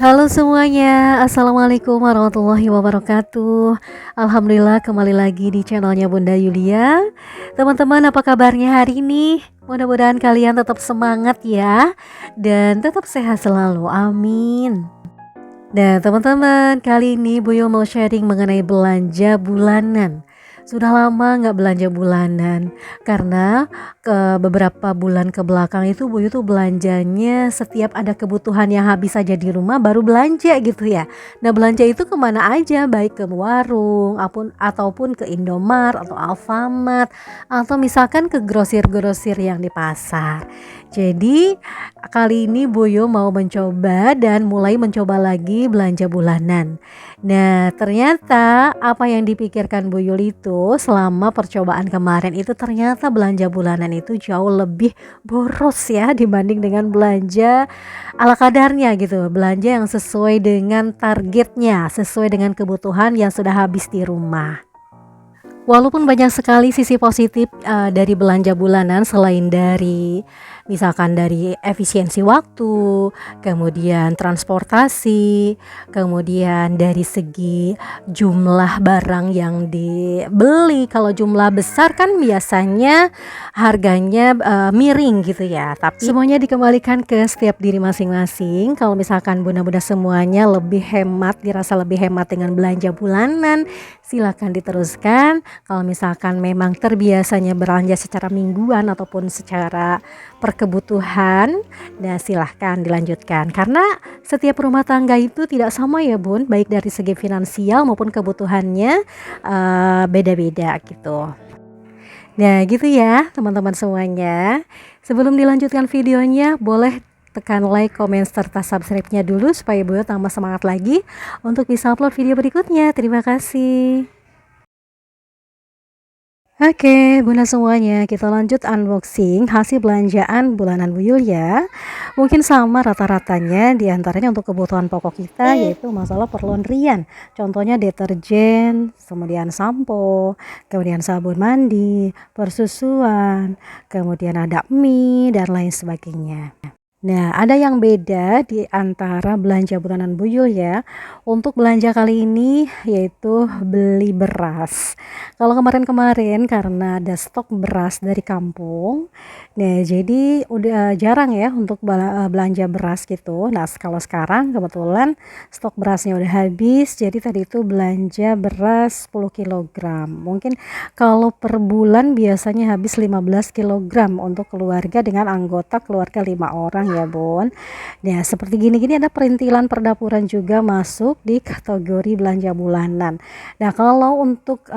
Halo semuanya, Assalamualaikum warahmatullahi wabarakatuh. Alhamdulillah kembali lagi di channelnya Bunda Yulia. Teman-teman, apa kabarnya hari ini? Mudah-mudahan kalian tetap semangat ya, dan tetap sehat selalu, amin. Nah teman-teman, kali ini Buyo mau sharing mengenai belanja bulanan. Sudah lama nggak belanja bulanan karena beberapa bulan ke belakang itu Buyo tuh belanjanya setiap ada kebutuhan yang habis saja di rumah baru belanja gitu ya. Nah belanja itu kemana aja, baik ke warung ataupun ke Indomart atau Alfamart atau misalkan ke grosir-grosir yang di pasar. Jadi kali ini Boyo mau mencoba dan mulai mencoba lagi belanja bulanan. Nah ternyata apa yang dipikirkan Boyo itu selama percobaan kemarin itu ternyata belanja bulanan itu jauh lebih boros ya dibanding dengan belanja ala kadarnya gitu. Belanja yang sesuai dengan targetnya, sesuai dengan kebutuhan yang sudah habis di rumah. Walaupun banyak sekali sisi positif dari belanja bulanan selain dari misalkan dari efisiensi waktu, kemudian transportasi, kemudian dari segi jumlah barang yang dibeli. Kalau jumlah besar kan biasanya harganya miring gitu ya. Tapi semuanya dikembalikan ke setiap diri masing-masing. Kalau misalkan bunda-bunda semuanya lebih hemat, dirasa lebih hemat dengan belanja bulanan, silakan diteruskan. Kalau misalkan memang terbiasanya belanja secara mingguan ataupun secara perkebutuhan, nah silahkan dilanjutkan. Karena setiap rumah tangga itu tidak sama ya bun, baik dari segi finansial maupun kebutuhannya beda-beda gitu. Nah gitu ya teman-teman semuanya. Sebelum dilanjutkan videonya, boleh tekan like, komen, serta subscribe-nya dulu supaya Boyo tambah semangat lagi untuk bisa upload video berikutnya. Terima kasih. Oke, bunda semuanya, kita lanjut unboxing hasil belanjaan bulanan Bu Yul ya. Mungkin sama rata-ratanya diantaranya untuk kebutuhan pokok kita yaitu masalah perlaundryan. Contohnya deterjen, kemudian sampo, kemudian sabun mandi, persusuan, kemudian ada mie dan lain sebagainya. Nah, ada yang beda di antara belanja bulanan Bu Yul ya. Untuk belanja kali ini yaitu beli beras. Kalau kemarin-kemarin karena ada stok beras dari kampung, nah jadi udah jarang ya untuk belanja beras gitu. Nah, kalau sekarang kebetulan stok berasnya udah habis, jadi tadi itu belanja beras 10 kg. Mungkin kalau per bulan biasanya habis 15 kg untuk keluarga dengan anggota keluarga 5 orang ya bun. Nah seperti gini-gini ada perintilan perdapuran juga masuk di kategori belanja bulanan. Nah kalau untuk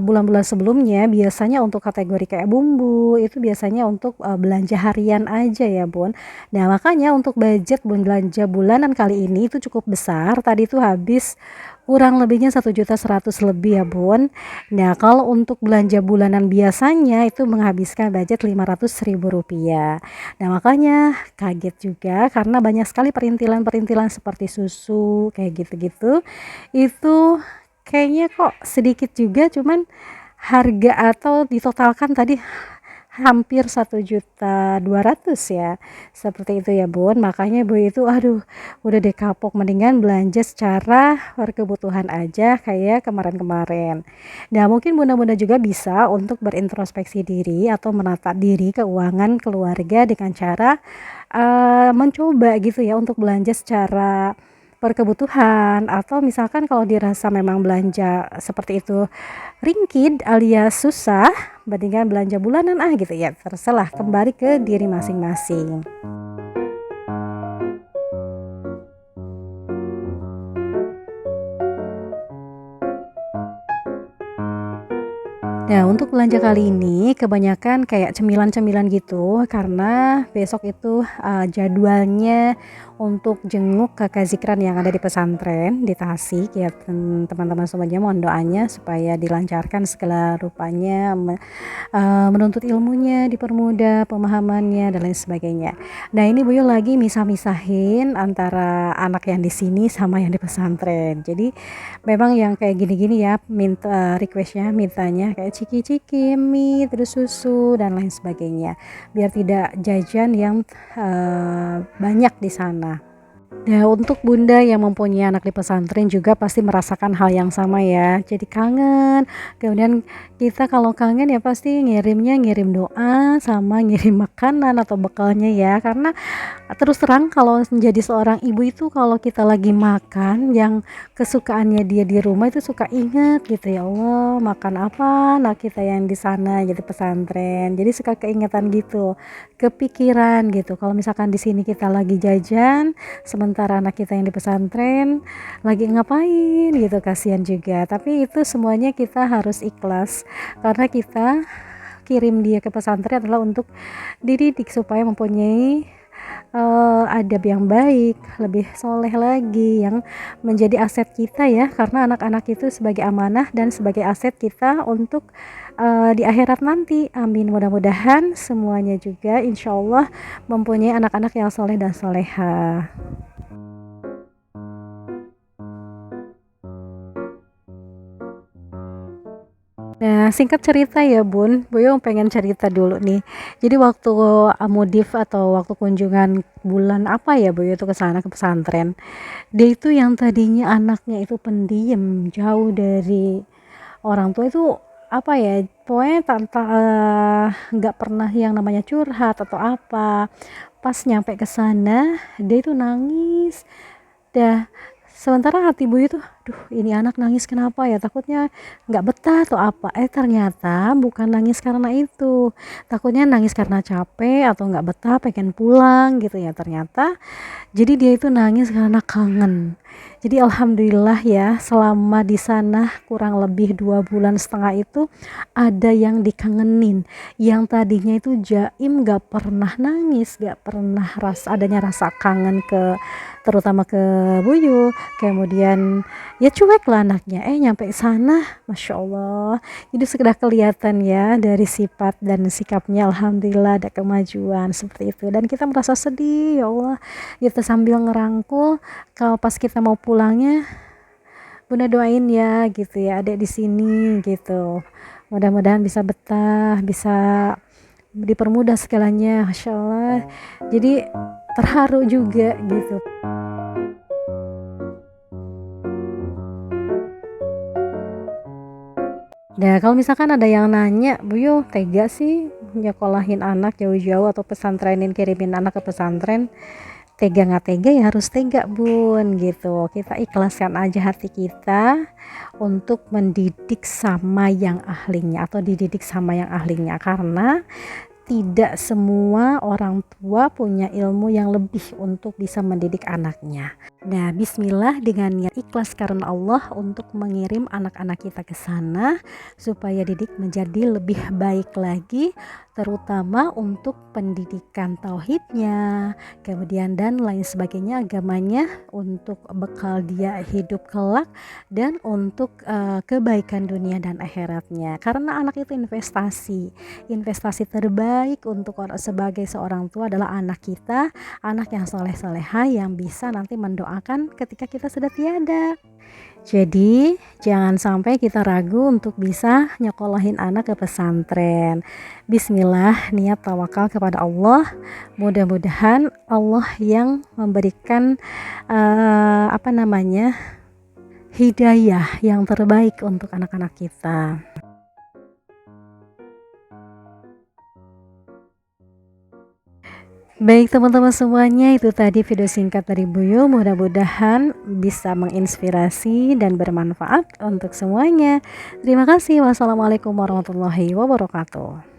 bulan-bulan sebelumnya biasanya untuk kategori kayak bumbu itu biasanya untuk belanja harian aja ya bun. Nah makanya untuk budget belanja bulanan kali ini itu cukup besar. Tadi itu habis kurang lebihnya 1.100.000 lebih ya bun. Nah kalau untuk belanja bulanan biasanya itu menghabiskan budget 500.000 rupiah. Nah makanya kaget juga karena banyak sekali perintilan-perintilan seperti susu kayak gitu-gitu. Itu kayaknya kok sedikit juga, cuman harga atau ditotalkan tadi hampir 1.200.000 ya, seperti itu ya bun. Makanya Bu itu aduh udah deh kapok, mendingan belanja secara berkebutuhan aja kayak kemarin-kemarin. Nah mungkin bunda-bunda juga bisa untuk berintrospeksi diri atau menata diri keuangan keluarga dengan cara mencoba gitu ya untuk belanja secara berkebutuhan, atau misalkan kalau dirasa memang belanja seperti itu ringkih alias susah bandingkan belanja bulanan gitu ya, terserah, kembali ke diri masing-masing. Nah, untuk belanja kali ini kebanyakan kayak cemilan-cemilan gitu karena besok itu jadwalnya untuk jenguk kakak Zikran yang ada di pesantren di Tasik ya. Teman-teman semuanya mohon doanya supaya dilancarkan segala rupanya, menuntut ilmunya dipermudah, pemahamannya dan lain sebagainya. Nah, ini Buyo lagi misah-misahin antara anak yang di sini sama yang di pesantren. Jadi memang yang kayak gini-gini ya minta requestnya, mintanya kayak ciki-ciki, mie, terus susu dan lain sebagainya. Biar tidak jajan yang banyak di sana. Nah, untuk bunda yang mempunyai anak di pesantren juga pasti merasakan hal yang sama ya. Jadi kangen. Kemudian kita kalau kangen ya pasti ngirim doa sama ngirim makanan atau bekalnya ya. Karena terus terang kalau menjadi seorang ibu itu kalau kita lagi makan yang kesukaannya dia di rumah itu suka ingat gitu, ya Allah makan apa anak kita yang di sana gitu pesantren. Jadi suka keingetan gitu, kepikiran gitu. Kalau misalkan di sini kita lagi jajan sementara anak kita yang di pesantren lagi ngapain gitu, kasihan juga. Tapi itu semuanya kita harus ikhlas karena kita kirim dia ke pesantren adalah untuk dididik supaya mempunyai adab yang baik, lebih soleh lagi, yang menjadi aset kita ya, karena anak-anak itu sebagai amanah dan sebagai aset kita untuk di akhirat nanti. Amin, mudah-mudahan semuanya juga insya Allah mempunyai anak-anak yang soleh dan soleha. Nah, singkat cerita ya Bun, Boyo pengen cerita dulu nih. Jadi waktu mudif atau waktu kunjungan bulan apa ya Boyo itu ke sana ke pesantren. Dia itu yang tadinya anaknya itu pendiam, jauh dari orang tua itu apa ya, pokoknya nggak pernah yang namanya curhat atau apa. Pas nyampe ke sana, dia itu nangis. Dah, sementara hati ibu itu, duh ini anak nangis kenapa ya, takutnya nggak betah atau apa. Ternyata bukan nangis karena itu, takutnya nangis karena capek atau nggak betah pengen pulang gitu ya. Ternyata jadi dia itu nangis karena kangen. Jadi alhamdulillah ya, selama di sana kurang lebih 2,5 bulan itu ada yang dikangenin. Yang tadinya itu jaim gak pernah nangis, gak pernah adanya rasa kangen ke terutama ke Buyu. Kemudian ya cuek lah anaknya. Nyampe sana, masya Allah. Jadi sudah kelihatan ya dari sifat dan sikapnya, alhamdulillah ada kemajuan seperti itu. Dan kita merasa sedih, ya Allah. Kita sambil ngerangkul, kalau pas kita mau pulangnya, Bunda doain ya gitu ya adek di sini gitu. Mudah-mudahan bisa betah, bisa dipermudah segalanya, masya Allah. Jadi terharu juga gitu. Nah, kalau misalkan ada yang nanya, Bu Yo tega sih nyekolahin anak jauh-jauh atau pesantrenin, kirimin anak ke pesantren? Tega nggak tega ya harus tega Bun gitu. Kita ikhlaskan aja hati kita untuk mendidik sama yang ahlinya atau dididik sama yang ahlinya, karena tidak semua orang tua punya ilmu yang lebih untuk bisa mendidik anaknya. Nah, bismillah dengan niat ikhlas karena Allah untuk mengirim anak-anak kita ke sana supaya didik menjadi lebih baik lagi, terutama untuk pendidikan tauhidnya, kemudian dan lain sebagainya agamanya, untuk bekal dia hidup kelak dan untuk kebaikan dunia dan akhiratnya. Karena anak itu investasi terbaik untuk sebagai seorang tua adalah anak kita, anak yang soleh-soleha yang bisa nanti mendoakan ketika kita sudah tiada. Jadi jangan sampai kita ragu untuk bisa nyekolahin anak ke pesantren. Bismillah, niat tawakal kepada Allah. Mudah-mudahan Allah yang memberikan hidayah yang terbaik untuk anak-anak kita. Baik teman-teman semuanya, itu tadi video singkat dari Buyu, mudah-mudahan bisa menginspirasi dan bermanfaat untuk semuanya. Terima kasih. Wassalamualaikum warahmatullahi wabarakatuh.